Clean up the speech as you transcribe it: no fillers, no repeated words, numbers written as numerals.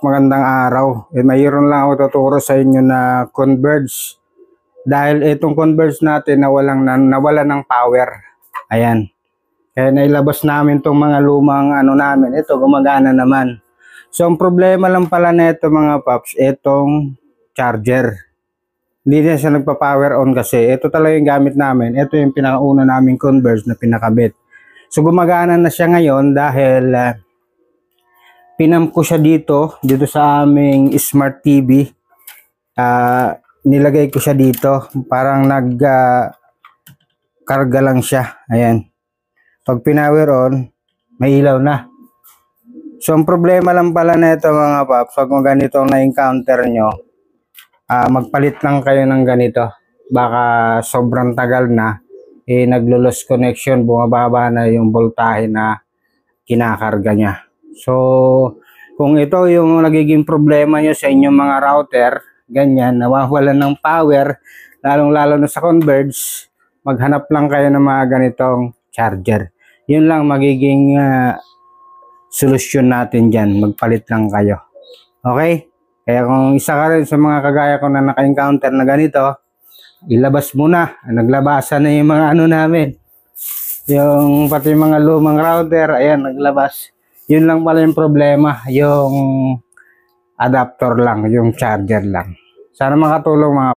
magandang araw. Mayroon lang ako tuturo sa inyo na Converge. Dahil itong Converge natin nawala ng power. Ayan. Kaya nailabas namin itong mga lumang namin. Ito, gumagana naman. So, ang problema lang pala na ito mga paps, itong charger. Hindi na siya nagpa-power on kasi. Ito talaga yung gamit namin. Ito yung pinakauna naming Converge na pinakabit. So, gumagana na siya ngayon dahil pinam ko siya dito sa aming smart TV. Nilagay ko siya dito. Parang karga lang siya. Ayan. Pag pinower on, may ilaw na. So, ang problema lang pala na ito mga paps, pag ganito na-encounter nyo, magpalit lang kayo ng ganito. Baka sobrang tagal na, naglo-lost connection, bumababa na yung voltahe na kinakarga niya. So, kung ito yung nagiging problema nyo sa inyong mga router, ganyan, nawawalan ng power, lalong-lalo na sa Converge, maghanap lang kayo ng mga ganitong charger. Yun lang magiging solusyon natin dyan. Magpalit lang kayo. Okay? Kaya kung isa ka rin sa mga kagaya ko na naka-encounter na ganito, ilabas mo na. Naglabasan na yung mga namin. Yung pati mga lumang router, ayan, naglabas. Yun lang pala yung problema, yung adapter lang, yung charger lang. Sana makatulong mga